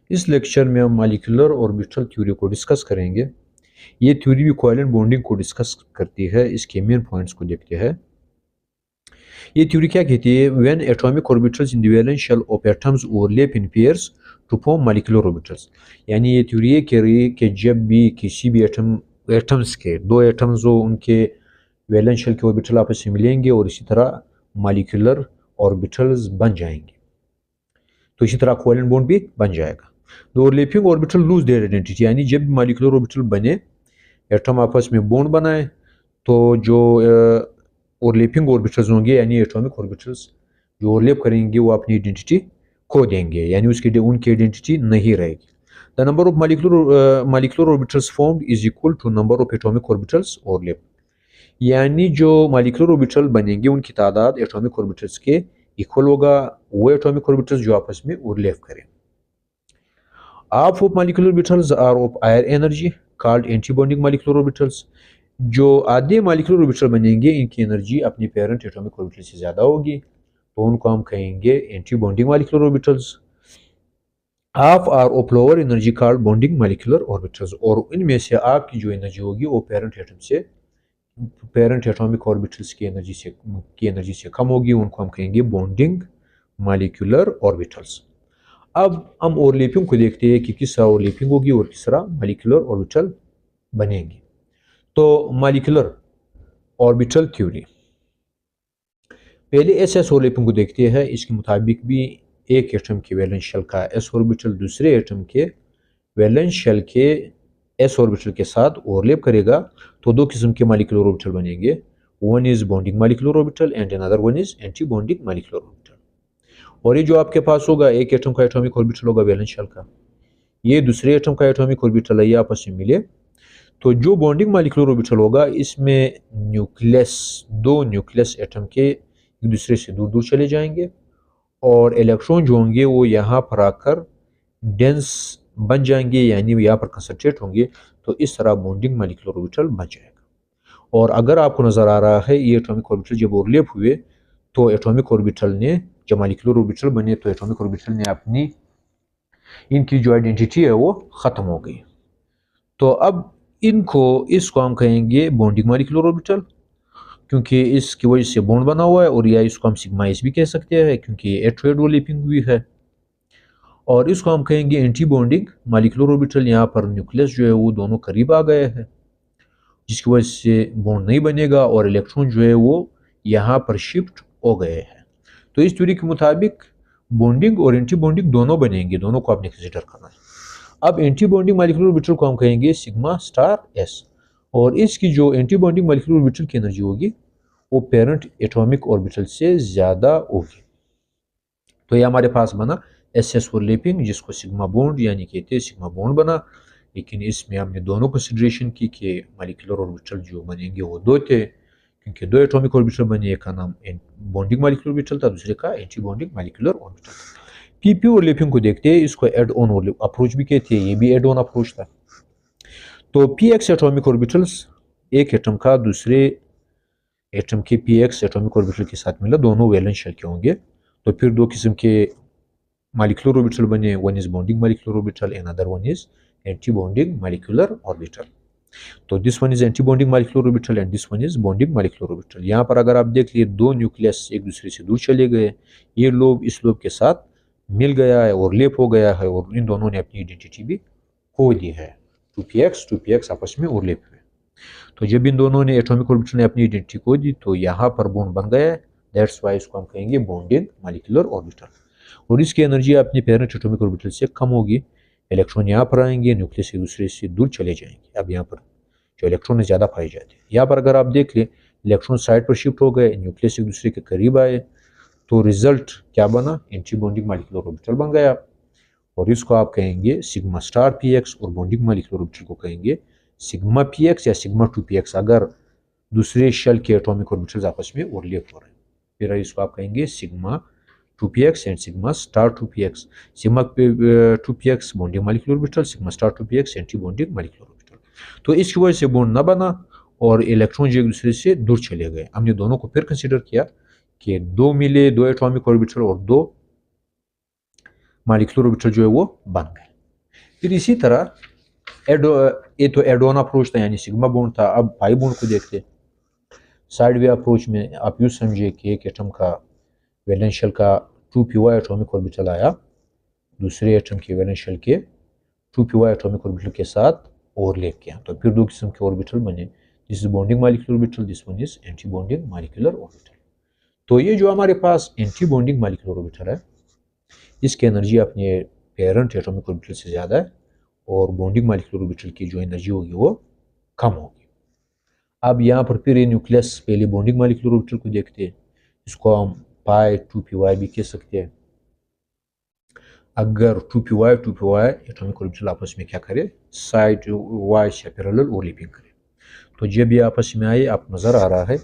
इस लेक्चर में हम मॉलिक्यूलर ऑर्बिटल थ्योरी को डिस्कस करेंगे। ये थ्योरी भी कोवेलेंट बॉन्डिंग को डिस्कस करती है। इसके मेन पॉइंट्स को देखते हैं। ये थ्योरी क्या कहती है? When atomic orbitals in the valence shell of atoms overlap in pairs to form molecular orbitals. यानी ये थ्योरी ये कह रही है कि जब भी किसी भी एटम्स के दो एटम्स हो, उनके वैलेंस शेल के ऑर्बिटल आपस में मिलेंगे और इसी तरह मॉलिक्यूलर ऑर्बिटल्स बन जाएंगे, तो इसी तरह कोवेलेंट बॉन्ड भी बन जाएगा। The overlapping orbital lose their identity, यानी जब मॉलिक्यूलर ऑर्बिटल बने, एटम आपस में बॉन्ड बनाए, तो जो ओवरलैपिंग ऑर्बिटल्स होंगे यानी एटॉमिक ऑर्बिटल्स जो ओवरलैप करेंगे वो अपनी आइडेंटिटी खो देंगे, यानी उनकी आइडेंटिटी नहीं रहेगी। The number of molecular orbitals formed is equal to number of atomic orbitals overlap, यानी जो मॉलिक्यूलर ऑर्बिटल बनेंगे उनकी तादाद एटॉमिक ऑर्बिटल्स के इक्वल होगा, वो एटॉमिक ऑर्बिटल्स जो आपस में ओवरलैप करें। Half of molecular orbitals are of higher energy called anti-bonding molecular orbitals। जो आधे molecular orbital बनेंगे इनकी एनर्जी अपनी पेरेंट एटॉमिक ऑर्बिटल से ज़्यादा होगी, तो उनको हम कहेंगे anti-bonding molecular orbitals। Half are of lower energy called bonding molecular orbitals, और इनमें से आपकी जो एनर्जी होगी वो पेरेंट एटॉमिक ऑर्बिटल्स की एनर्जी से कम होगी, उनको हम कहेंगे बॉन्डिंग molecular orbitals। अब हम ओवरलैपिंग को देखते हैं कि किस तरह ओवरलैपिंग होगी और किस तरह मॉलिक्यूलर ऑर्बिटल बनेंगे। तो मॉलिक्यूलर ऑर्बिटल थ्योरी, पहले एस ओवरलैपिंग को देखते हैं। इसके मुताबिक भी एक एटम के वैलेंस शेल का एस ऑर्बिटल दूसरे एटम के वैलेंस शेल के एस ऑर्बिटल के साथ ओवरलैप करेगा, तो दो किस्म के मॉलिक्यूलर ऑर्बिटल बनेंगे। One is bonding molecular orbital and another one is anti bonding molecular orbital. और ये जो आपके पास होगा, एक एटम का एटॉमिक ऑर्बिटल होगा वैलेंस शेल का, ये दूसरे एटम का एटॉमिक ऑर्बिटल है, ये आपस में मिले, तो जो बॉन्डिंग मॉलिक्यूलर ऑर्बिटल होगा इसमें दो न्यूक्लियस एटम के एक दूसरे से दूर दूर चले जाएंगे और इलेक्ट्रॉन जो होंगे वो यहाँ पर आकर डेंस बन जाएंगे, यानी यहाँ पर कंसंट्रेट होंगे, तो इस तरह बॉन्डिंग मॉलिक्यूलर ऑर्बिटल बन जाएगा। और अगर आपको नजर आ रहा है ये एटॉमिक ऑर्बिटल जब ओवरलैप हुए, तो एटॉमिक ऑर्बिटल ने जब मॉलिक्यूलर ऑर्बिटल बने तो एटॉमिक ऑर्बिटल ने अपनी इनकी जो आइडेंटिटी है वो ख़त्म हो गई। तो अब इसको हम कहेंगे बॉन्डिंग मॉलिक्यूलर ऑर्बिटल, क्योंकि इसकी वजह से बॉन्ड बना हुआ है, और या इसको हम सिग्मा एस भी कह सकते हैं क्योंकि एट्रोइड ओवरलैपिंग भी है। और इसको हम कहेंगे एंटी बॉन्डिंग मॉलिक्यूलर ऑर्बिटल। यहाँ पर न्यूक्लियस जो है वो दोनों करीब आ गए हैं, जिसकी वजह से बॉन्ड नहीं बनेगा और इलेक्ट्रॉन जो है वो यहाँ पर शिफ्ट हो गए हैं। तो इस थ्योरी के मुताबिक बॉन्डिंग और एंटी बॉन्डिंग दोनों बनेंगे, दोनों को आपने कंसीडर करना है। अब एंटी बॉन्डिंग मॉलिक्यूलर ऑर्बिटल को हम कहेंगे सिग्मा स्टार एस, और इसकी जो एंटी बॉन्डिंग मॉलिक्यूलर ऑर्बिटल की एनर्जी होगी वो पेरेंट एटॉमिक ऑर्बिटल से ज़्यादा होगी। तो ये हमारे पास बना एस एस ओवरलैपिंग, जिसको सिग्मा बॉन्ड यानी कहते हैं, सिग्मा बॉन्ड बना। लेकिन इसमें हमने दोनों कंसिडरेशन की कि मॉलिक्यूलर ऑर्बिटल जो बनेंगे वो दो थे, क्योंकि दो एटॉमिक ऑर्बिटल बने, एक का नाम बॉन्डिंग मॉलिक्यूलर ऑर्बिटल था, दूसरे का anti bonding molecular orbital. PP overlapping को देखते हैं, इसको एड ऑन अप्रोच भी कहते हैं, ये भी एड ऑन अप्रोच था। तो पी एक्स एटॉमिक ऑर्बिटल्स एक एटम का दूसरे एटम के पी एक्स एटॉमिक ऑर्बिटल के साथ मिला, दोनों वैलेंस शेल के होंगे, तो फिर दो किस्म के मॉलिक्यूलर ऑर्बिटल बने, one is bonding molecular orbital and other one is anti bonding molecular orbital. तो this one is anti bonding molecular orbital and this one is bonding molecular orbital. यहाँ पर अगर आप देख लिए दो न्यूक्लियस एक दूसरे से दूर चले गए, ये लोब इस लोब के साथ मिल गया है और लेप हो गया है, और इन दोनों ने अपनी आइडेंटिटी भी खो दी है। 2px आपस में ओवरलैप हुए, तो जब इन दोनों ने एटॉमिक ऑर्बिटल ने अपनी आइडेंटिटी खो दी तो यहाँ पर बॉन्ड बन गया है, दैट्स वाई इसको हम कहेंगे बॉन्डिंग मॉलिक्यूलर ऑर्बिटल। और इसकी एनर्जी अपनी पेरेंट एटॉमिक ऑर्बिटल से कम होगी, इलेक्ट्रॉन यहाँ पर आएंगे, न्यूक्लियस एक दूसरे से दूर चले जाएंगे। अब यहाँ पर जो इलेक्ट्रॉन ज़्यादा पाए जाते हैं, यहाँ पर अगर आप देख ले इलेक्ट्रॉन साइड पर शिफ्ट हो गए, न्यूक्लियस एक दूसरे के करीब आए, तो रिजल्ट क्या बना? एंटी बॉन्डिंग मॉलिक्यूलर ऑर्बिटल बन गया। और इसको आप कहेंगे सिग्मा स्टार पी एक्स, और बॉन्डिंग मॉलिक्यूलर ऑर्बिटल को कहेंगे सिग्मा पी एक्स या सिग्मा 2px, अगर दूसरे शेल के एटॉमिक ऑर्बिटल्स आपस में ओवरलैप हो रहे हैं। फिर इसको आप कहेंगे sigma 2px and sigma star 2px। Sigma 2px bonding molecular orbital, sigma star 2px anti bonding molecular orbital. तो इसकी वजह से बॉन्ड ना बना और इलेक्ट्रॉन जो एक दूसरे से दूर चले गए। हमने दोनों को फिर कंसिडर किया कि दो मिले, दो एटॉमिक ऑर्बिटल और दो मॉलिक्यूलर ऑर्बिटल जो है वो बन गए। फिर इसी तरह ये तो एड ऑन अप्रोच था यानी सिग्मा बॉन्ड था। अब पाई बॉन्ड को देखते। साइड वे अप्रोच में आप यूँ समझिए कि एक एटम का वैलेंस शेल का 2p एटॉमिक ऑर्बिटल आया दूसरे एटम के वैलेंस शेल के 2p एटॉमिक ऑर्बिटल के साथ ओवरलैप किया, तो फिर दो किस्म के ऑर्बिटल बने। This is bonding molecular orbital, this one is anti bonding molecular orbital. तो ये जो हमारे पास एंटी बॉन्डिंग मॉलिक्यूलर ऑर्बिटल है, इसकी एनर्जी अपने पेरेंट एटॉमिक ऑर्बिटल से ज़्यादा है और बॉन्डिंग मॉलिक्यूलर ऑर्बिटल की जो एनर्जी होगी वो कम होगी। अब यहाँ पर फिर न्यूक्लियस पहले बॉन्डिंग मॉलिक्यूलर ऑर्बिटल को देखते हैं, इसको हम पाई 2p भी कह सकते हैं। अगर 2p एटॉमिक ऑर्बिटल आपस में क्या करे, साइड वाइज या पैरेलल ओवरलैपिंग करे, तो जब ये आपस में आए आप नजर आ रहा है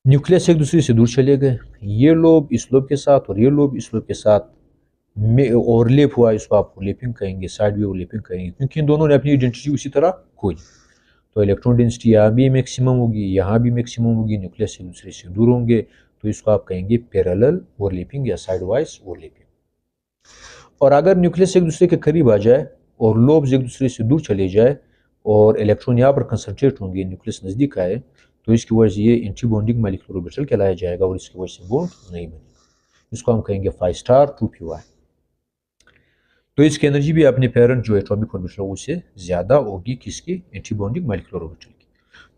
न्यूक्लियस एक दूसरे से दूर चले गए, ये लोब इस लोब के साथ और ये लोब इस लोब के साथ में ओवरलैप हुआ, इसको आप ओवरलैपिंग कहेंगे, साइड वे ओवरलैपिंग कहेंगे, क्योंकि इन दोनों ने अपनी आइडेंटिटी उसी तरह खोई। तो इलेक्ट्रॉन डेंसिटी यहाँ भी मैक्सिमम होगी, यहाँ भी मैक्सिमम होगी, न्यूक्लियस एक दूसरे से दूर होंगे, तो इसको आप कहेंगे पैरेलल ओवरलैपिंग या साइड वाइज ओवरलैपिंग। और अगर न्यूक्लियस एक दूसरे के करीब आ जाए और लोब्स एक दूसरे से दूर चले जाए और इलेक्ट्रॉन यहाँ पर कंसंट्रेट होंगे, न्यूक्लियस नज़दीक आए, तो इसकी वजह से ये एंटी बॉन्डिंग मॉलिक्यूलर ऑर्बिटल कहलाया जाएगा और इसकी वजह से बॉन्ड नहीं बनेगा। इसको हम कहेंगे 5*2p। तो इसकी एनर्जी भी अपने पेरेंट जो एटॉमिक ऑर्बिटल है उससे ज़्यादा होगी, किसकी, एंटी बॉन्डिंग मॉलिक्यूलर ऑर्बिटल की।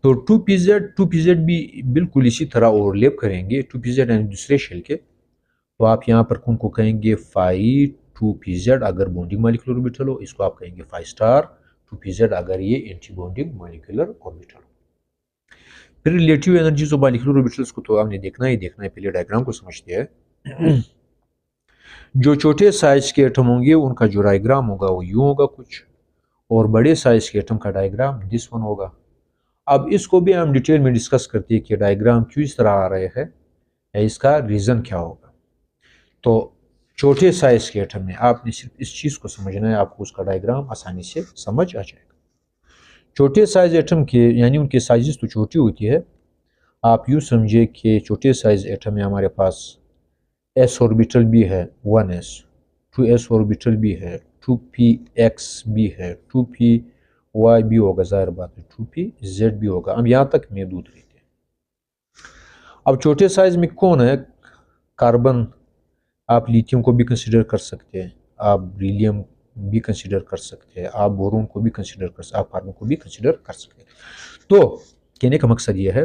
तो 2pz भी बिल्कुल इसी तरह ओवरलैप करेंगे, 2pz यानी दूसरे शेल के। तो आप यहाँ पर कौन को कहेंगे 5 2pz अगर बॉन्डिंग मॉलिक्यूलर ऑर्बिटल हो, इसको आप कहेंगे 5*2pz अगर ये एंटी बॉन्डिंग मॉलिक्यूलर ऑर्बिटल हो। फिर relative energies of molecular orbitals को तो आपने देखना ही देखना है, पहले डायग्राम को समझते हैं। जो छोटे साइज के एटम होंगे उनका जो डायग्राम होगा वो यूं होगा कुछ, और बड़े साइज के एटम का डायग्राम दिस वन होगा। अब इसको भी हम डिटेल में डिस्कस करते हैं कि डायग्राम क्यों इस तरह आ रहे हैं या इसका रीज़न क्या होगा। तो छोटे साइज के एटम में आपने सिर्फ इस चीज़ को समझना है, आपको उसका डायग्राम आसानी से समझ आ जाएगा। छोटे साइज एटम के यानी उनके साइजेस तो छोटी होती है। आप यूँ समझिए कि छोटे साइज एटम में हमारे पास s ऑर्बिटल भी है 1s, 2s ऑर्बिटल भी है, 2px भी है, 2py भी होगा, जाहिर बात है 2pz भी होगा। अब यहाँ तक महदूद रहते हैं। अब छोटे साइज में कौन है, कार्बन, आप लिथियम को भी कंसिडर कर सकते हैं, आप बेरिलियम भी कंसिडर कर सकते हैं, आप बोरोन को भी कंसिडर कर सकते हैं, आप कार्बन को भी कंसिडर कर सकते हैं। तो कहने का मकसद ये है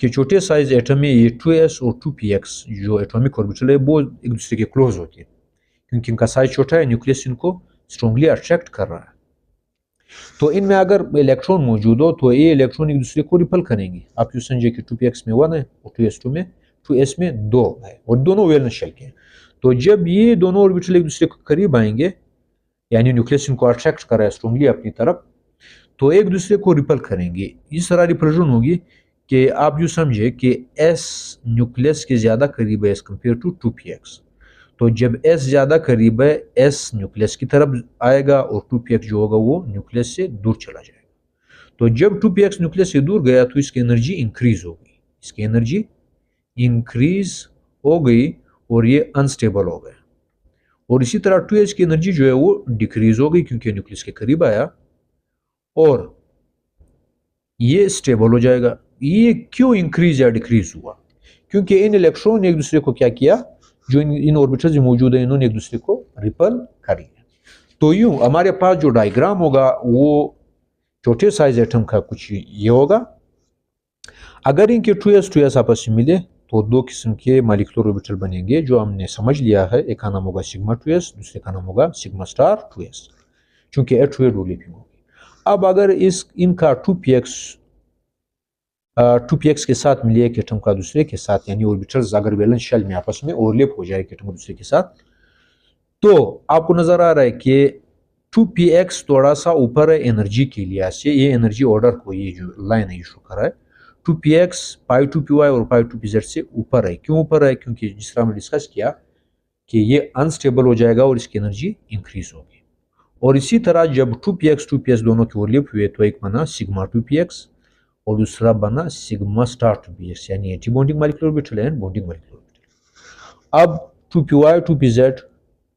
कि छोटे साइज एटम में ये 2s और 2px जो एटॉमिक ऑर्बिटल है वो एक दूसरे के क्लोज होते हैं, क्योंकि इनका साइज छोटा है, न्यूक्लियस इनको स्ट्रांगली अट्रैक्ट कर रहा है। तो इनमें अगर इलेक्ट्रॉन मौजूद हो तो ये इलेक्ट्रॉन एक दूसरे को रिपल करेंगे। आप यूँ समझिए कि 2px में 1 है और 2s में 2 है और दोनों वैलेंस शेल के हैं। तो जब ये दोनों ऑर्बिटल एक दूसरे के करीब आएंगे, यानी न्यूक्लियस इनको अट्रैक्ट कर रहा है स्ट्रांगली अपनी तरफ, तो एक दूसरे को रिपल करेंगे। इस तरह रिपल्शन होगी कि आप यूँ समझिए कि s न्यूक्लियस के ज़्यादा करीब है एज कम्पेयर टू 2px। तो जब s ज़्यादा करीब है, s न्यूक्लियस की तरफ आएगा और 2px जो होगा वो न्यूक्लियस से दूर चला जाएगा। तो जब 2px न्यूक्लियस से दूर गया तो इसकी एनर्जी इंक्रीज हो गई, इसकी एनर्जी इंक्रीज हो गई और ये अनस्टेबल हो गया। और इसी तरह 2s की एनर्जी जो है वो डिक्रीज हो गई क्योंकि न्यूक्लियस के करीब आया और ये स्टेबल हो जाएगा। ये क्यों इंक्रीज या डिक्रीज हुआ, क्योंकि इन इलेक्ट्रॉन ने एक दूसरे को क्या किया, जो इन ऑर्बिटल्स में मौजूद है इन्होंने एक दूसरे को रिपल कर लिया। तो यूं हमारे पास जो डायग्राम होगा वो छोटे साइज एटम का कुछ ये होगा। अगर इनके 2s आपस में मिले तो दो किस्म के मॉलिक्यूलर ऑर्बिटल बनेंगे जो हमने समझ लिया है। एक का नाम होगा सिग्मा 2s, दूसरे का नाम होगा सिग्मा स्टार 2s, चूंकि एड टू एड ओवरलैपिंग होगी। अब अगर इनका 2px के साथ मिले एक एटम का दूसरे के साथ, यानी ऑर्बिटल्स अगर वैलेंस शेल में आपस में ओवरलैप हो जाए एक एटम दूसरे के साथ, तो आपको नजर आ रहा है कि 2px थोड़ा सा ऊपर है एनर्जी के लिहाज से। ये एनर्जी ऑर्डर को ये जो लाइन है इशू कर रहा है, 2px पाई 2py और पाई 2pz से ऊपर है। क्यों ऊपर है, क्योंकि जिस तरह हमने डिस्कस किया कि ये अनस्टेबल हो जाएगा और इसकी एनर्जी इंक्रीज होगी। और इसी तरह जब 2px 2ps दोनों के ओवरलैप हुए तो एक बना सिग्मा 2px और दूसरा बना सिग्मा स्टार 2px, यानी anti bonding molecular orbital and bonding molecular orbital. अब 2py 2pz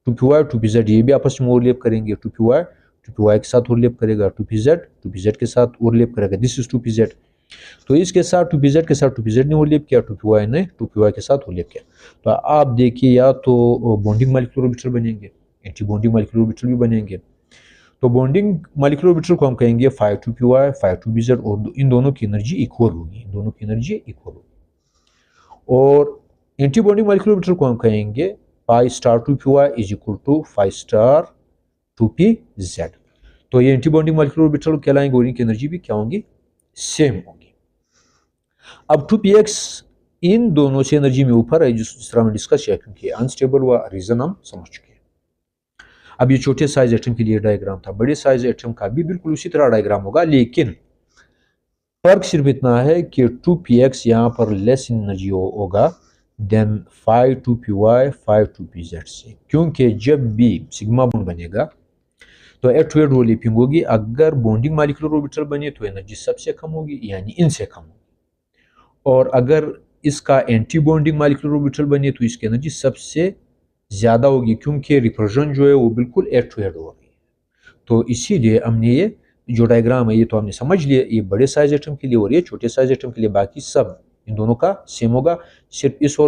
2p और 2pz ये भी आपस में ओवरलैप करेंगे, 2py के साथ ओवरलैप करेगा, 2pz के साथ ओवरलैप करेगा, दिस इज 2pz। तो इसके साथ 2pz के साथ 2pz ने ओवरलैप किया, 2py ने 2py के साथ ओवरलैप किया। तो आप देखिए या तो बॉन्डिंग मॉलिक्यूलर ऑर्बिटल बनेंगे, एंटी बॉन्डिंग मॉलिक्यूलर ऑर्बिटल भी बनेंगे। तो बॉन्डिंग मॉलिक्यूलर ऑर्बिटल को हम कहेंगे 5 2py 5 2pz और इन दोनों की एनर्जी इक्वल होगी, इन दोनों की एनर्जी इक्वल होगी। और एंटी बॉन्डिंग मॉलिक्यूलर ऑर्बिटल को हम कहेंगे pi star 2py is equal to 5 star 2pz। तो ये एंटी बॉन्डिंग मॉलिक्यूलर ऑर्बिटल कहलाएंगे और इनकी एनर्जी भी क्या होंगी, सेम होगी। अब 2px इन दोनों से एनर्जी में ऊपर है, जिस तरह हमने डिस्कस किया, क्योंकि अनस्टेबल हुआ, रीजन हम समझ चुके हैं। अब ये छोटे साइज एटम के लिए डायग्राम था, बड़े साइज एटम का भी बिल्कुल उसी तरह डायग्राम होगा, लेकिन फर्क सिर्फ इतना है कि 2px यहाँ पर लेस एनर्जी होगा देन 5 2py 5 2pz से, क्योंकि जब भी सिग्मा बॉन्ड बनेगा तो एड टू एड ओवरलैपिंग होगी। अगर बॉन्डिंग मॉलिक्यूलर ऑर्बिटल बने तो एनर्जी सबसे कम होगी, यानी इनसे कम होगी, और अगर इसका एंटी बॉन्डिंग मॉलिक्यूलर ऑर्बिटल बने तो इसकी एनर्जी सबसे ज्यादा होगी, क्योंकि रिपल्शन जो है वो बिल्कुल एड टू एड हो रही है। तो इसीलिए हमने ये जो डायग्राम है ये तो हमने समझ लिया, ये बड़े साइज एटम के लिए और ये छोटे साइज एटम के लिए, बाकी सब इन दोनों का सेम होगा, सिर्फ इस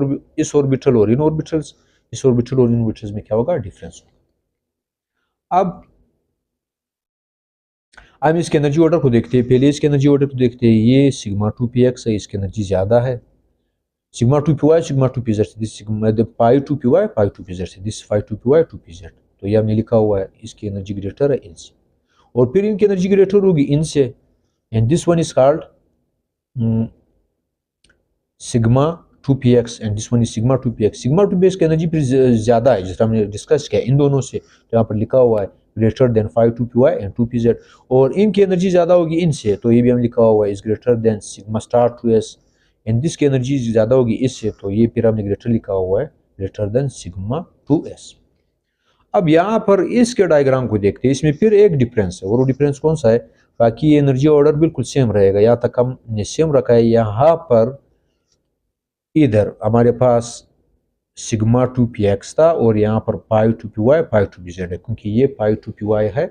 ऑर्बिटल और इन ऑर्बिटल्स, इस ऑर्बिटल और इन ऑर्बिटल्स में क्या होगा, डिफरेंस होगा। अब हम इसके एनर्जी ऑर्डर को देखते हैं, पहले इसके एनर्जी ऑर्डर को देखते हैं। ये सिग्मा 2px है, इसकी एनर्जी ज्यादा है, sigma 2py sigma 2pz, this sigma the pi 2py pi 2pz, this 5 2py 2pz। तो ये हमने लिखा हुआ है, इसकी एनर्जी ग्रेटर है इनसे, और फिर इनकी एनर्जी ग्रेटर होगी इनसे, and this one is called sigma 2px and this one is sigma 2px। Sigma 2px की एनर्जी फिर ज्यादा है, जिस हमने डिस्कस किया इन दोनों से, तो यहाँ पर लिखा हुआ है greater than 5 2py and 2pz, और इनकी एनर्जी ज्यादा होगी इनसे, तो ये भी हम लिखा हुआ है is greater than sigma star 2s and this की एनर्जी ज्यादा होगी इससे, तो ये फिर हमने ग्रेटर लिखा हुआ है ग्रेटर देन सिग्मा 2s। अब यहाँ पर इसके डायग्राम को देखते हैं, इसमें फिर एक डिफरेंस है, और वो डिफरेंस कौन सा है, बाकी ये एनर्जी ऑर्डर बिल्कुल सेम रहेगा, यहाँ तक हमने सेम रखा है। यहाँ पर इधर हमारे पास सिग्मा 2px था और यहाँ पर पाई 2py पाई 2pz है, क्योंकि ये पाई 2py है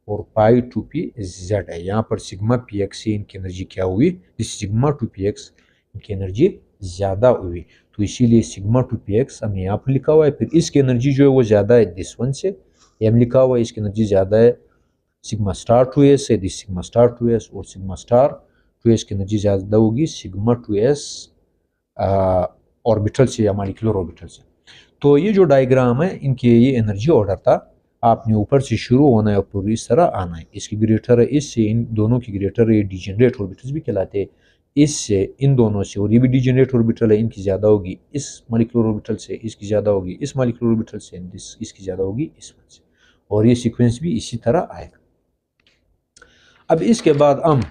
और पाई 2pz है। यहाँ पर सिग्मा px से इनकी एनर्जी क्या हुई, दिस सिग्मा 2px की एनर्जी ज्यादा हुई, तो इसीलिए सिग्मा 2px हमने यहाँ पर लिखा हुआ है। फिर इसकी एनर्जी जो है वो ज्यादा है दिस वन से, ये हम लिखा हुआ है इसकी एनर्जी ज्यादा है सिग्मा स्टार 2s है, दिस सिग्मा स्टार 2s, और सिग्मा स्टार 2s की एनर्जी ज्यादा होगी सिग्मा 2s ऑर्बिटल से या मॉलिक्यूलर ऑर्बिटल से। तो ये जो डायग्राम है इनके ये एनर्जी ऑर्डर था, आपने ऊपर से शुरू होना है और पूरी इस तरह आना है। इसकी ग्रेटर है इससे, इन दोनों की ग्रेटर है, डिजेनरेट ऑर्बिटल्स भी कहलाते हैं, इससे इन दोनों से, और ये भी डिजेनरेट ऑर्बिटल है, इनकी ज्यादा होगी इस मॉलिक्यूलर ऑर्बिटल से, इसकी ज्यादा होगी इस मॉलिक्यूलर ऑर्बिटल से, इसकी ज्यादा होगी इस वन से, और ये सीक्वेंस भी इसी तरह आएगा। अब इसके बाद हम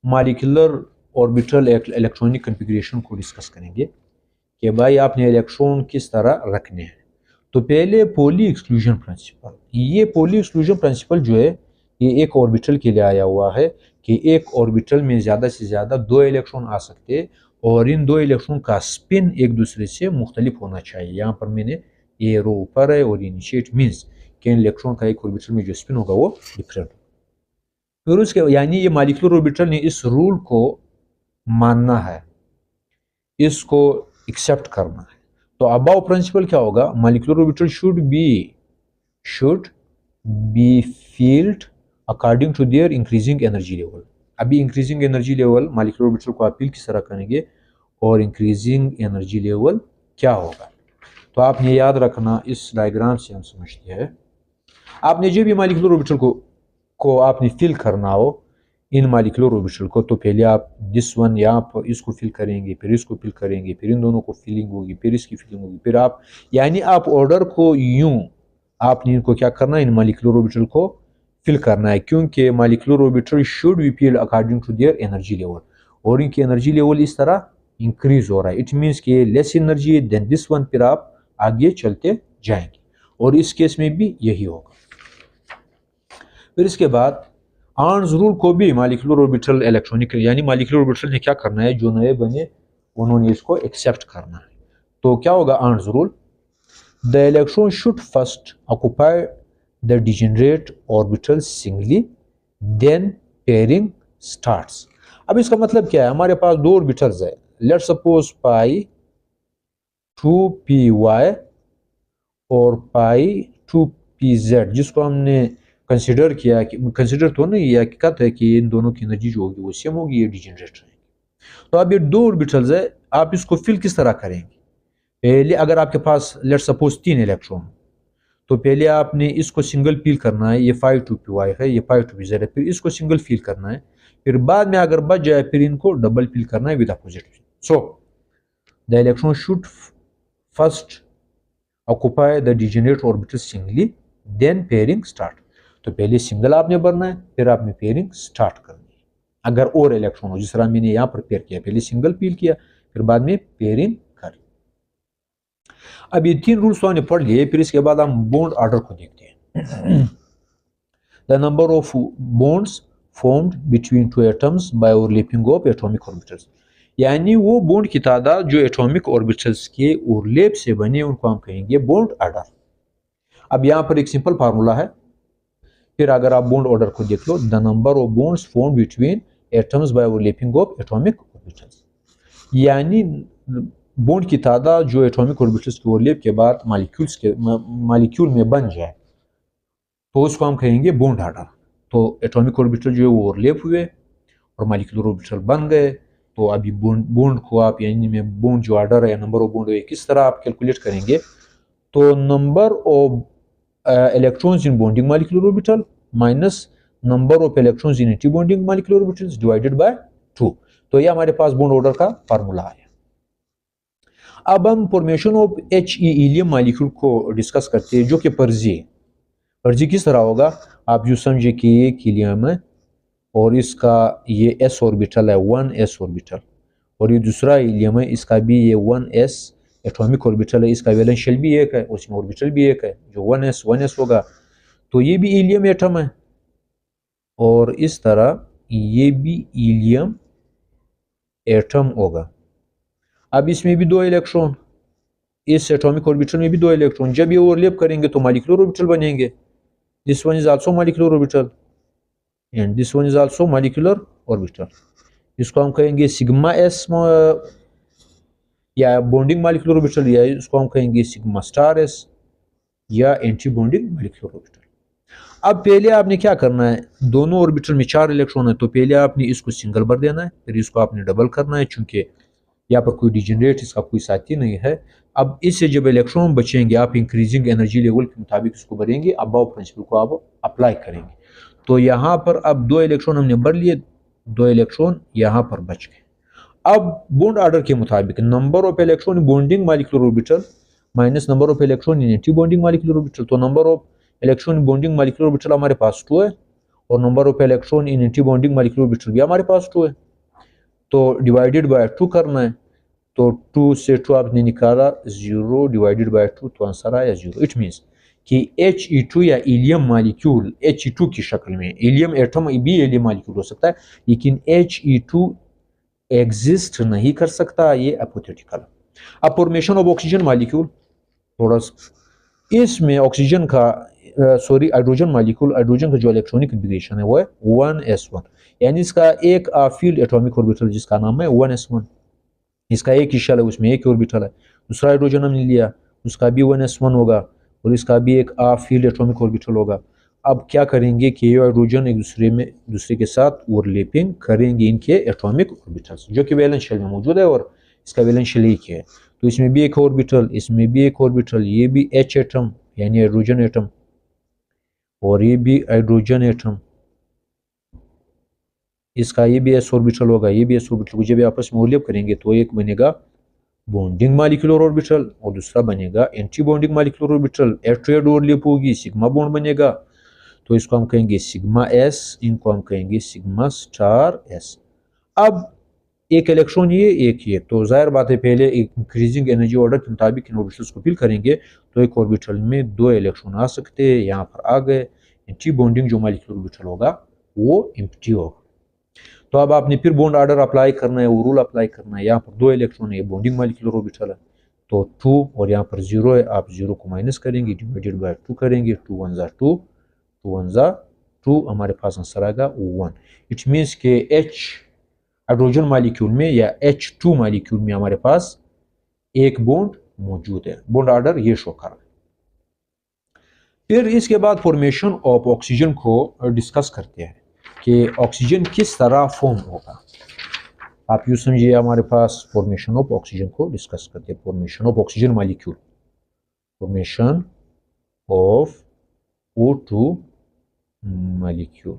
मॉलिक्यूलर ऑर्बिटल इलेक्ट्रॉनिक कॉन्फ़िगरेशन को डिस्कस करेंगे कि भाई आपने इलेक्ट्रॉन किस तरह रखने हैं। तो पहले पॉली एक्सक्लूजन प्रिंसिपल, ये पॉली एक्सक्लूजन प्रिंसिपल जो है ये एक ऑर्बिटल के लिए आया हुआ है कि एक ऑर्बिटल में ज़्यादा से ज़्यादा 2 इलेक्ट्रॉन आ सकते हैं और इन 2 इलेक्ट्रॉन का स्पिन एक दूसरे से मुख्तलिफ होना चाहिए। यहाँ पर मैंने ये रो ऊपर है और ये नीचे, इट मीन्स कि इन इलेक्ट्रॉन का एक ऑर्बिटल में जो स्पिन होगा वो डिफरेंट। फिर उसके यानी ये मॉलिक्यूलर ऑर्बिटल ने इस रूल को मानना है, इसको एक्सेप्ट करना है। तो अबाव प्रिंसिपल क्या होगा, molecular orbital should be filled according to their increasing energy level. अभी increasing energy level molecular orbital को अपील किस तरह करेंगे, और इंक्रीजिंग एनर्जी लेवल क्या होगा, तो आपने याद रखना, इस डायग्राम से हम समझते हैं। आपने जो भी मॉलिक्यूलर ऑर्बिटल को आपने फिल करना हो इन मॉलिक्यूलर ऑर्बिटल को, तो पहले आप दिस वन यहाँ पर इसको फिल करेंगे, फिर इसको फिल करेंगे, फिर इन दोनों को फिलिंग होगी, फिर इसकी फिलिंग होगी, फिर आप यानी आप ऑर्डर को यूं आपने इनको क्या करना है, इन मॉलिक्यूलर ऑर्बिटल को फिल करना है, क्योंकि molecular orbital should be filled according to their energy level, और इनकी एनर्जी लेवल इस तरह इंक्रीज हो रहा है, इट मीन्स कि less energy than this one, फिर आप आगे चलते जाएंगे, और इस केस में भी यही होगा। फिर इसके बाद आर्न्स रूल को भी मॉलिक्यूलर ऑर्बिटल इलेक्ट्रॉनिक यानी मॉलिक्यूलर ऑर्बिटल ने क्या करना है, जो नए बने उन्होंने इसको एक्सेप्ट करना है। तो क्या होगा आर्न्स rule, the electron should first occupy the degenerate orbital singly, then pairing starts. अब इसका मतलब क्या है, हमारे पास दो ऑर्बिटल्स है, लेट सपोज पाई 2py और पाई 2pz, जिसको हमने कंसिडर किया कि कंसिडर तो नहीं, ये हकीकत है कि इन दोनों की एनर्जी जो होगी वो सेम होगी, ये डिजेनरेट रहेंगे। तो अब ये दो ऑर्बिटल्स है, आप इसको फिल किस तरह करेंगे? पहले अगर आपके पास लेट सपोज 3 इलेक्ट्रॉन, तो पहले आपने इसको सिंगल फिल करना है, ये 5 2py है, ये 5 2pz है, फिर इसको सिंगल फिल करना है, फिर बाद में अगर बच जाए फिर इनको डबल फिल करना है with opposite. So the electron should first occupy the degenerate orbital singly, then pairing start. तो पहले सिंगल आपने भरना है, फिर आपने पेयरिंग स्टार्ट करनी है। अगर और इलेक्ट्रॉन हो, जिस तरह मैंने यहाँ पर पेयर किया, पहले सिंगल फिल किया फिर बाद में पेयरिंग करी। अब ये 3 रूल्स तो हमने पढ़ लिए, फिर इसके बाद हम बॉन्ड ऑर्डर को देखते हैं। The number of bonds formed between two atoms by overlapping of atomic orbitals, यानी वो बॉन्ड की तादाद जो एटॉमिक ऑर्बिटल्स के ओवरलैप से बने, उनको हम कहेंगे बॉन्ड ऑर्डर। अब यहाँ पर एक सिंपल फार्मूला है, फिर अगर आप बॉन्ड ऑर्डर को देख लो, the number of bonds formed between atoms by overlapping of atomic orbitals, यानी बॉन्ड की तादाद जो एटॉमिक ऑर्बिटल्स के ओवरलैप के बाद मॉलिक्यूल में बन जाए, तो उसको हम कहेंगे बॉन्ड ऑर्डर। तो एटॉमिक ऑर्बिटल जो है वो ओवरलैप हुए और मॉलिक्यूलर ऑर्बिटल बन गए, तो अभी बॉन्ड को आप, यानी में बॉन्ड जो ऑर्डर है, नंबर ऑफ बॉन्ड है, किस तरह आप कैलकुलेट करेंगे? तो number of electrons in bonding molecular orbital minus number of electrons in anti bonding molecular orbitals divided by 2। तो ये हमारे पास बॉन्ड ऑर्डर का फार्मूला है। अब हम formation of He helium molecule को डिस्कस करते हैं, जो कि पर्जी है। पर्जी किस तरह होगा? आप यूँ समझिए कि ये हीलियम है और इसका ये s ऑर्बिटल है, 1s ऑर्बिटल, और ये दूसरा हीलियम है, इसका भी ये 1s एटॉमिक ऑर्बिटल है, इसका वैलेंस शेल भी एक है और इसमें ऑर्बिटल भी एक है, जो 1s होगा। तो ये भी हीलियम एटम है और इस तरह ये भी हीलियम एटम होगा। अब इसमें भी 2 इलेक्ट्रॉन, इस एटॉमिक ऑर्बिटल में भी 2 इलेक्ट्रॉन, जब ये ओवरलैप करेंगे तो मॉलिक्यूलर ऑर्बिटल बनेंगे। This one is also molecular orbital and this one is also molecular orbital. इसको हम कहेंगे सिग्मा एस या बॉन्डिंग मॉलिक्यूलर ऑर्बिटल, या इसको हम कहेंगे सिग्मा स्टार एस या एंटी बॉन्डिंग मॉलिक्यूलर ऑर्बिटल। अब पहले आपने क्या करना है, दोनों ऑर्बिटल में 4 इलेक्ट्रॉन है, तो पहले आपने इसको सिंगल भर देना है, फिर इसको आपने डबल करना है, चूंकि यहाँ पर कोई डिजेनरेट इसका कोई साथी नहीं है। अब इससे जब इलेक्ट्रॉन बचेंगे, आप इंक्रीजिंग एनर्जी लेवल के मुताबिक इसको भरेंगे, अबाव प्रिंसिपल को आप अप्लाई करेंगे। तो यहाँ पर अब 2 इलेक्ट्रॉन हमने भर लिए, 2 इलेक्ट्रॉन यहाँ पर बच गए। अब बॉन्ड ऑर्डर के मुताबिक number of electron bonding molecular orbital minus number of electron in anti bonding molecular orbital. तो number of electron bonding molecular orbital हमारे पास 2 है और number of electron in anti bonding molecular orbital भी हमारे पास 2 है, तो डिवाइडेड बाय 2 करना है। तो 2 से 2 आपने निकाला 0 डिवाइडेड बाय 2, तो आंसर आया 0। इट मीन्स कि He2 या हीलियम मॉलिक्यूल He2 की शक्ल में, हीलियम एटम भी हीलियम मॉलिक्यूल हो सकता है, लेकिन He2 एग्जिस्ट नहीं कर सकता, ये हाइपोथेटिकल। अब फॉर्मेशन ऑफ ऑक्सीजन मॉलिक्यूल, थोड़ा इसमें ऑक्सीजन का हाइड्रोजन मॉलिक्यूल, हाइड्रोजन का जो इलेक्ट्रॉनिक कॉन्फ़िगरेशन है वो है 1s1, यानी इसका एक फील्ड एटॉमिक ऑर्बिटल जिसका नाम है 1s1, इसका एक ही शेल है, उसमें एक ऑर्बिटल है। दूसरा हाइड्रोजन हमने लिया, उसका भी 1s1 होगा और इसका भी एक फील्ड एटॉमिक ऑर्बिटल होगा। अब क्या करेंगे कि ये हाइड्रोजन एक दूसरे के साथ ओवरलैपिंग करेंगे इनके एटॉमिक ऑर्बिटल्स, जो कि वैलेंस शेल में मौजूद है और इसका वैलेंस शेल एक है। तो इसमें भी एक ऑर्बिटल, इसमें भी एक ऑर्बिटल, ये भी H एटम यानी हाइड्रोजन एटम और ये भी हाइड्रोजन एटम, इसका ये भी s ऑर्बिटल होगा, ये भी s ऑर्बिटल। जब आपस में ओवरलैप करेंगे तो एक बनेगा बॉन्डिंग मॉलिक्यूलर ऑर्बिटल और दूसरा बनेगा एंटी बॉन्डिंग मॉलिक्यूलर ऑर्बिटल। एट्रियड ओवरलैप होगी, सिग्मा बॉन्ड बनेगा, तो इसको हम कहेंगे सिग्मा s, इनको हम कहेंगे सिग्मा स्टार s। अब एक इलेक्ट्रॉन ये, एक ये, तो जाहिर बात है पहले एक इंक्रीजिंग एनर्जी ऑर्डर के मुताबिक इन ऑर्बिटल्स को फिल करेंगे, तो एक ऑर्बिटल में 2 इलेक्ट्रॉन आ सकते हैं, यहाँ पर आ गए। एंटी बॉन्डिंग जो मॉलिक्यूलर ऑर्बिटल होगा वो एम्प्टी होगा। तो अब आपने फिर बॉन्ड ऑर्डर अप्लाई करना है, वो रूल अप्लाई करना है। यहाँ पर 2 इलेक्ट्रॉन है, बॉन्डिंग मॉलिक्यूलर ऑर्बिटल है, तो 2 और यहाँ पर 0 है, आप 0 को माइनस करेंगे, डिवाइडेड बाय 2 करेंगे, 2 1 ज़ा 2, 2 1 ज़ा 2, हमारे पास आंसर आएगा 1। इट मीन्स के H हाइड्रोजन मालिक्यूल में या H2 मालिक्यूल में हमारे पास एक बॉन्ड मौजूद है। बॉन्ड ऑर्डर ये शो कर रहा है। फिर इसके बाद फॉर्मेशन ऑफ ऑक्सीजन को डिस्कस करते हैं कि ऑक्सीजन किस तरह फॉर्म होगा। आप यूँ समझिए, हमारे पास फॉर्मेशन ऑफ ऑक्सीजन को डिस्कस करते हैं। Formation of oxygen molecule, formation of O2 molecule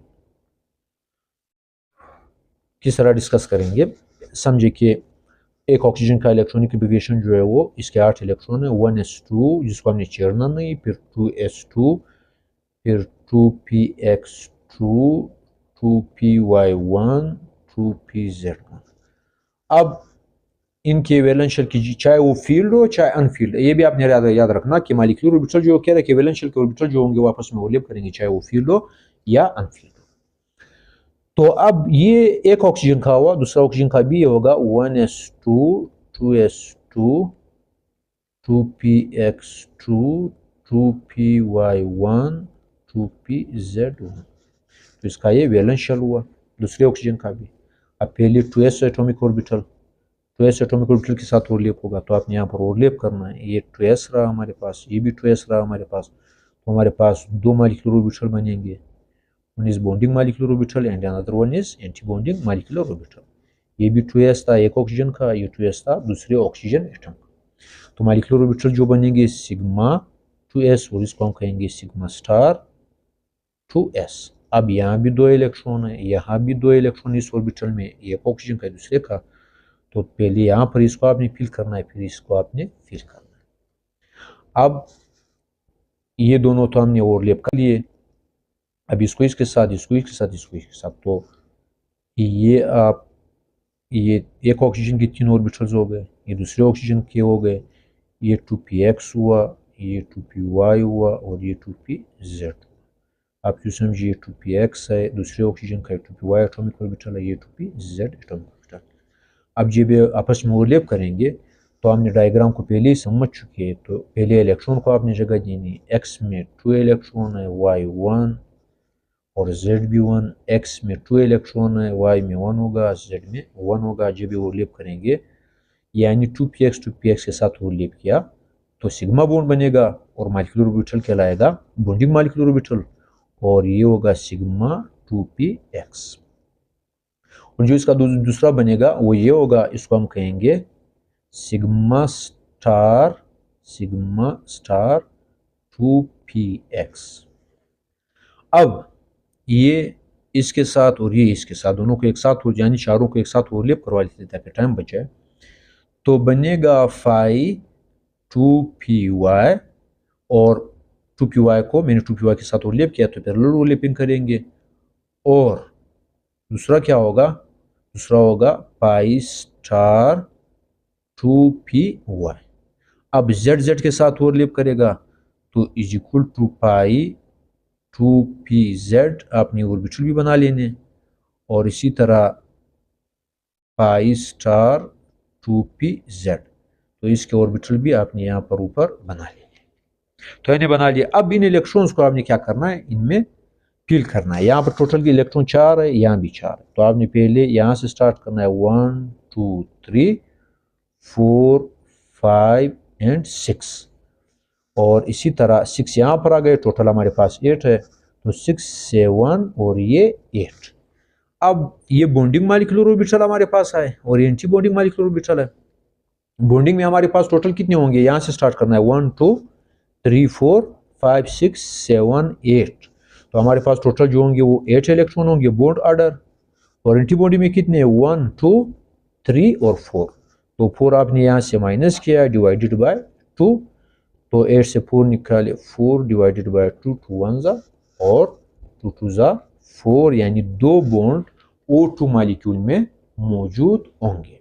किस तरह डिस्कस करेंगे। समझिए कि एक ऑक्सीजन का इलेक्ट्रॉनिक कन्फिगरेशन जो है वो इसके 8 इलेक्ट्रॉन है, 1s2 जिसको हमने छेड़ना नहीं, फिर 2s2, फिर 2px2, 2py1, 2pz1। अब इनके वैलेंस शेल की चाहे वो फील्ड हो चाहे अनफील्ड, ये भी आपने याद रखना कि मॉलिक्यूलर ऑर्बिटल जो कह रहा है कि वैलेंस शेल के ऑर्बिटल जो होंगे वो आपस में ओवरलैप करेंगे, चाहे वो फील्ड हो या अनफील्ड हो। तो अब ये एक ऑक्सीजन का हुआ, दूसरा ऑक्सीजन का भी ये होगा 1s2, 2s2, 2px2, 2py1, 2pz1। तो इसका ये वैलेंस शेल हुआ, दूसरे ऑक्सीजन का भी। अब पहले 2s atomic orbital, 2s atomic orbital के साथ ओवरलैप होगा, तो आपने यहाँ पर ओवरलैप करना है। ये 2s रहा हमारे पास, ये भी 2s रहा हमारे पास, तो हमारे पास दो मॉलिक्यूलर ऑर्बिटल बनेंगे। One is bonding molecular orbital and another one is anti bonding molecular orbital. ये भी 2s था एक ऑक्सीजन का, ये 2s था दूसरे ऑक्सीजन एटम का। तो मॉलिक्यूलर ऑर्बिटल जो बनेंगे सिग्मा 2s और इसको हम कहेंगे सिग्मा स्टार 2s। अब यहाँ भी दो इलेक्ट्रॉन है, यहाँ भी दो इलेक्ट्रॉन इस ऑर्बिटल में, एक ऑक्सीजन का दूसरे का। तो पहले यहाँ पर इसको आपने फिल करना है, फिर इसको आपने फिल करना है। अब ये दोनों तो हमने ओवरलैप कर लिए, अब इसको इसके साथ, इसको इसके साथ, इसको इसके साथ। तो ये आप ये एक ऑक्सीजन के 3 ऑर्बिटल्स हो गए, ये दूसरे ऑक्सीजन के हो गए, ये 2px हुआ, ये 2py हुआ और ये 2pz हुआ। आप यूँ समझिए 2px है दूसरे ऑक्सीजन का, 2py एटॉमिक ऑर्बिटल है, ये 2pz एटॉमिक ऑर्बिटल। अब जब आपस में ओवरलैप करेंगे तो हमने डायग्राम को पहले ही समझ चुके हैं। तो पहले इलेक्ट्रॉन को आपने जगह देनी, x में 2 इलेक्ट्रॉन है, y 1 और z भी 1, x में 2 इलेक्ट्रॉन है, y में 1 होगा, z में 1 होगा। जब ओवरलैप करेंगे यानी 2px के साथ ओवरलैप किया तो सिग्मा बॉन्ड बनेगा और मॉलिक्यूलर ऑर्बिटल कहलाएगा बॉन्डिंग मॉलिक्यूलर ऑर्बिटल, और ये होगा सिग्मा 2px। और जो इसका दूसरा बनेगा वो ये होगा, इसको हम कहेंगे सिग्मा स्टार 2px। अब ये इसके साथ और ये इसके साथ, दोनों को एक साथ हो, यानी चारों को एक साथ ओवरलैप करवा लेते ताकि टाइम बचे। तो बनेगा phi 2py, और 2py को मैंने 2py के साथ ओवरलैप किया तो पैरेलल ओवरलैपिंग करेंगे। और दूसरा क्या होगा, दूसरा होगा pi स्टार 2py। अब z के साथ ओवरलैप करेगा तो is equal to pi 2pz, आपने ऑर्बिटल भी बना लेने, और इसी तरह पाई स्टार 2pz, तो इसके ऑर्बिटल भी आपने यहाँ पर ऊपर बना लेने। तो इन्हें बना लिया। अब इन इलेक्ट्रॉन्स को आपने क्या करना है, इनमें फिल करना है। यहाँ पर टोटल के इलेक्ट्रॉन 4 है, यहाँ भी 4 है, तो आपने पहले यहाँ से स्टार्ट करना है 1 2 3 4 5 एंड 6, और इसी तरह 6 यहाँ पर आ गए, टोटल हमारे पास 8 है, तो 6 7 और ये 8। अब ये बॉन्डिंग मॉलिक्यूलर ऑर्बिटल हमारे पास है और एंटी बॉन्डिंग मॉलिक्यूलर ऑर्बिटल है। बॉन्डिंग में हमारे पास टोटल कितने होंगे, यहाँ से स्टार्ट करना है 1 2 3 4 5 6 7 8, तो हमारे पास टोटल जो होंगे वो 8 इलेक्ट्रॉन होंगे बॉन्ड ऑर्डर। और एंटीबॉडी में कितने, 1 2 3 और 4, तो 4 आपने यहाँ से माइनस किया डिवाइडेड बाय 2, तो 8 से 4 निकाले, 4 डिवाइडेड बाय 2, 2 1 ज़ा और 2 2 ज़ा 4, यानी 2 बॉन्ड O2 मॉलिक्यूल में मौजूद होंगे।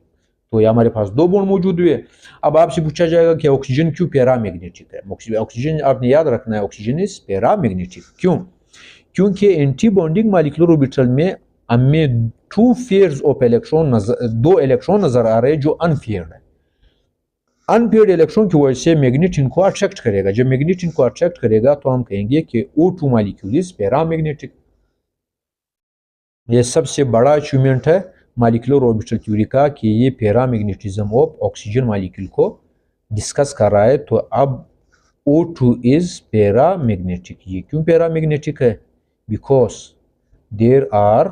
तो ये हमारे पास 2 बॉन्ड मौजूद हुए। अब आपसे पूछा जाएगा कि ऑक्सीजन क्यों पैरामैग्नेटिक है। ऑक्सीजन आपने याद रखना है, ऑक्सीजन इज पैरामैग्नेटिक। क्यों? क्योंकि एंटी बॉन्डिंग मॉलिक्यूलर ऑर्बिटल में हमें 2 पेयर्स ऑफ इलेक्ट्रॉन 2 इलेक्ट्रॉन नजर आ रहे हैं जो अनपेयर्ड है। अनपेयर्ड इलेक्ट्रॉन की वजह से मैग्नेट इनको अट्रैक्ट करेगा। जब मैग्नेट इनको अट्रैक्ट करेगा तो हम कहेंगे कि O2 मॉलिक्यूल इज पैरामैग्नेटिक। ये सबसे बड़ा अचीवमेंट है मॉलिक्यूलर ऑर्बिटल थ्योरी का कि ये पैरामैग्नेटिज्म ऑफ ऑक्सीजन मॉलिक्यूल को डिस्कस कर रहा है। तो अब O2 इज पैरामैग्नेटिक। ये क्यों पैरामैग्नेटिक है? Because there are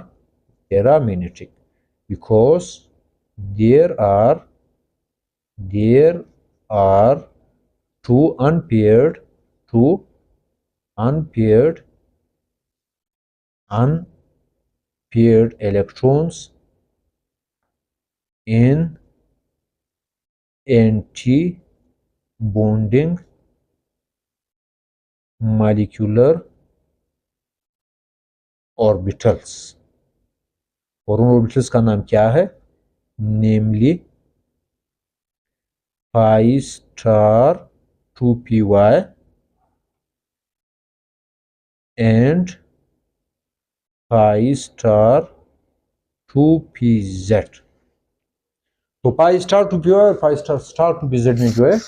paramagnetic, because there are two unpaired electrons in anti-bonding molecular orbitals। और उन ऑर्बिटल्स का नाम क्या है? नेमली pi star 2py and pi star 2pz। तो पाई स्टार 2py और पाई स्टार 2pz में जो है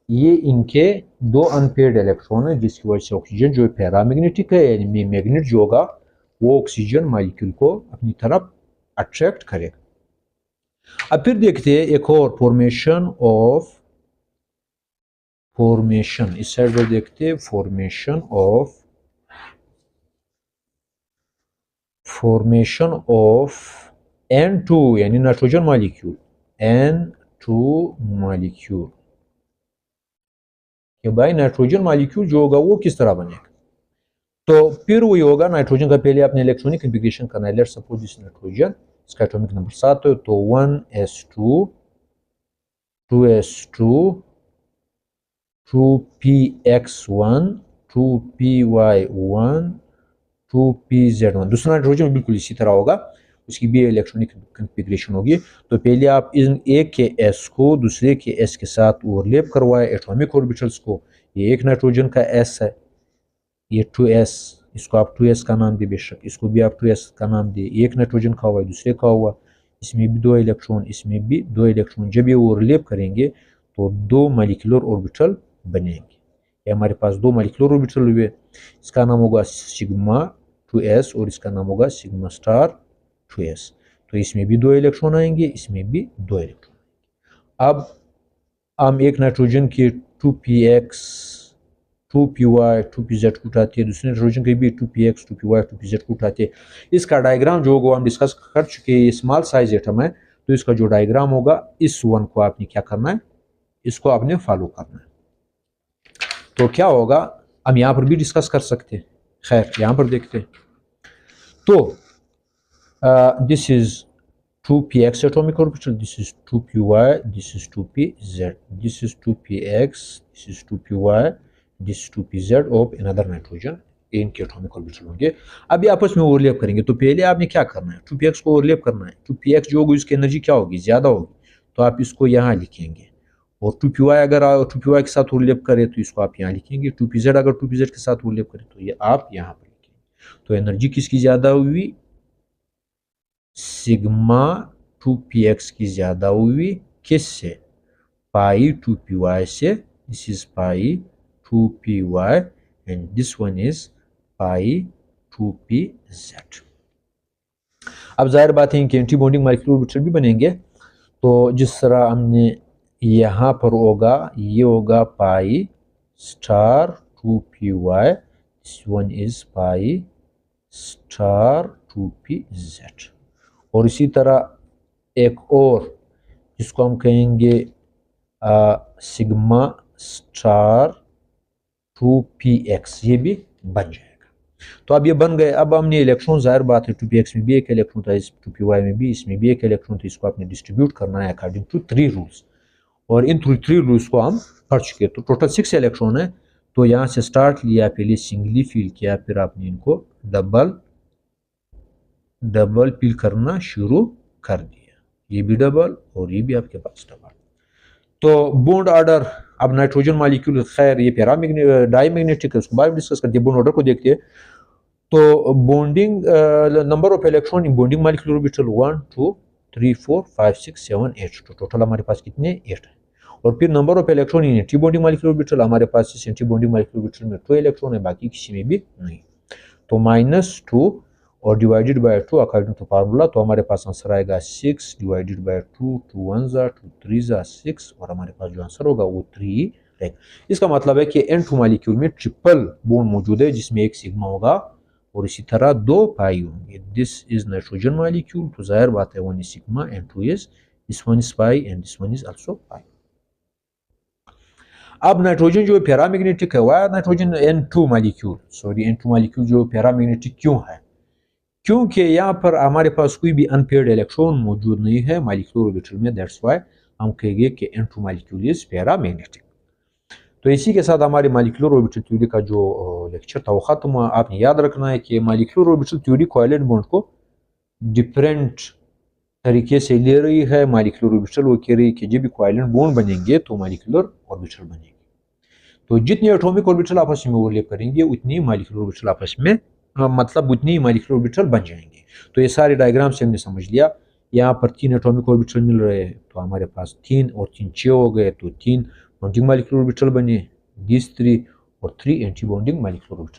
ये इनके दो अनपेयर्ड इलेक्ट्रॉन है, जिसकी वजह से ऑक्सीजन जो है पैरामैग्नेटिक है, यानी मैग्नेट जो होगा वो ऑक्सीजन मॉलिक्यूल को अपनी तरफ अट्रैक्ट करेगा। अब फिर देखते हैं एक और फॉर्मेशन, इस साइड पर देखते हैं फॉर्मेशन ऑफ N2 यानी नाइट्रोजन मॉलिक्यूल, N2 मॉलिक्यूल कि भाई नाइट्रोजन मॉलिक्यूल जो होगा वो किस तरह बनेगा। तो फिर वही होगा, नाइट्रोजन का पहले आपने इलेक्ट्रॉनिक कॉन्फ़िगरेशन करना है। लेट्स सपोज दिस नाइट्रोजन, इसका एटॉमिक नंबर 7 है, तो 1s2 2s2 2px1 2py1 2pz1। दूसरा नाइट्रोजन बिल्कुल इसी तरह होगा, उसकी भी इलेक्ट्रॉनिक कॉन्फ़िगरेशन होगी। तो पहले आप इन एक के s को दूसरे के s के साथ ओवरलैप करवाए एटॉमिक ऑर्बिटल्स को। ये एक नाइट्रोजन का s है, ये 2s, इसको आप 2s का नाम दे, बेशक इसको भी आप 2s का नाम दे। एक नाइट्रोजन का हुआ, दूसरे का हुआ, इसमें भी 2 इलेक्ट्रॉन, इसमें भी 2 इलेक्ट्रॉन। जब ये ओवरलैप करेंगे तो 2 मॉलिक्यूलर ऑर्बिटल बनेंगे। ये हमारे पास 2 मॉलिक्यूलर ऑर्बिटल हुए, इसका नाम होगा सिग्मा 2s और इसका नाम होगा सिग्मा स्टार 2s। तो इसमें भी 2 इलेक्ट्रॉन आएंगे, इसमें भी 2 इलेक्ट्रॉन। अब हम एक नाइट्रोजन के 2px 2py 2pz को उठाते हैं, दूसरे नाइट्रोजन के भी 2px 2py 2pz को उठाते हैं। इसका डायग्राम जो होगा हम डिस्कस कर चुके हैं, ये स्मॉल साइज एटम है, तो इसका जो डायग्राम होगा इस वन को आपने क्या करना है, इसको आपने फॉलो करना है। तो क्या होगा हम यहाँ पर भी डिस्कस कर सकते हैं। खैर यहाँ पर देखते हैं। तो this is 2px atomic orbital, this is 2py, this is 2pz, this is 2px, this is 2py, this is 2pz of another nitrogen। इनके एटॉमिक ऑर्बिटल होंगे। अब ये आपस में ओवरलैप करेंगे। तो पहले आपने क्या करना है, 2px को ओवरलैप करना है। 2px जो होगी उसकी एनर्जी क्या होगी, ज्यादा होगी, तो आप इसको यहाँ लिखेंगे। और 2py अगर 2py के साथ ओवरलैप करे तो इसको आप यहाँ लिखेंगे। 2pz अगर 2pz के साथ ओवरलैप करे तो ये आप यहाँ पर लिखेंगे। तो एनर्जी किसकी ज्यादा हुई, सिग्मा 2px की ज्यादा हुई, किससे, पाई 2py से। This is pi 2py and this one is pi 2pz। अब जाहिर बात है कि एंटी बॉन्डिंग मॉलिक्यूलर ऑर्बिटल भी बनेंगे। तो जिस तरह हमने यहाँ पर होगा, ये होगा pi star 2py, this one is pi star 2pz। और इसी तरह एक और जिसको हम कहेंगे सिग्मा स्टार 2px, ये भी बन जाएगा। तो अब ये बन गए। अब हमने इलेक्ट्रॉन, जाहिर बात है 2px में भी एक इलेक्ट्रॉन था, इस 2py में भी, इसमें भी एक इलेक्ट्रॉन था, इसको आपने डिस्ट्रीब्यूट करना है अकॉर्डिंग टू 3 रूल्स। और इन 3 रूल्स को हम पढ़ चुके। तो टोटल 6 इलेक्ट्रॉन है। तो यहाँ से स्टार्ट लिया, पहले सिंगली फिल किया, फिर आपने इनको डबल फिल करना शुरू कर दिया। ये भी डबल और ये भी आपके पास डबल। तो बॉन्ड ऑर्डर, अब नाइट्रोजन मॉलिक्यूल, खैर ये डाईमैग्नेटिक है, उसको बाद में डिस्कस करते हैं। बॉन्ड ऑर्डर को देखते हैं। तो bonding number of electron in bonding molecular orbital 1 2 3 4 5 6 7 8। तो टोटल हमारे पास कितने, 8 है। और फिर number of electron in anti bonding molecular orbital, हमारे पास इस एंटी बॉन्डिंग मॉलिक्यूलर ऑर्बिटल में 2 इलेक्ट्रॉन है, बाकी किसी में भी नहीं। तो -2 और divided by 2 according to formula, तो हमारे पास आंसर आएगा 6 डिवाइडेड बाय 2, 2 1 जा 2 3 जा 6, और हमारे पास जो आंसर होगा वो 3 है। इसका मतलब है कि N2 मॉलिक्यूल में ट्रिपल बॉन्ड मौजूद है, जिसमें एक सिग्मा होगा और इसी तरह 2 पाई होंगे। दिस इज नाइट्रोजन मॉलिक्यूल, तो जाहिर बात है 1 is sigma and 2 is, this one is pi and this one is also pi. अब नाइट्रोजन जो पैरामैग्नेटिक है, why nitrogen N2 molecule, sorry N2 molecule जो पैरामैग्नेटिक क्यों है? क्योंकि यहाँ पर हमारे पास कोई भी अनपेयर्ड इलेक्ट्रॉन मौजूद नहीं है मॉलिक्यूलर ऑर्बिटल में, दैट्स व्हाई हम कहेंगे कि N2 मॉलिक्यूल इज पैरामैग्नेटिक। तो इसी के साथ हमारी मॉलिक्यूलर ऑर्बिटल थ्योरी का जो लेक्चर था वो खत्म हुआ। आपने याद रखना है कि molecular orbital theory covalent bond को डिफरेंट तरीके से ले रही है। मॉलिक्यूलर ऑर्बिटल वो कह रही है कि जब भी कोवैलेंट बॉन्ड बनेंगे तो मॉलिक्यूलर ऑर्बिटल बनेंगे। तो जितनी एटॉमिक ऑर्बिटल आपस में ओवरलैप करेंगे उतनी मॉलिक्यूलर ऑर्बिटल आपस में मतलब उतनी ही मॉलिक्यूलर ऑर्बिटल बन जाएंगे। तो ये सारे डायग्राम से हमने समझ लिया। यहाँ पर 3 एटॉमिक ऑर्बिटल मिल रहे हैं, तो हमारे पास 3 और 3 6 हो गए, तो 3 बॉन्डिंग मॉलिक्यूलर ऑर्बिटल बने, these 3 और 3 एंटी बॉन्डिंग मॉलिक्यूलर ऑर्बिटल।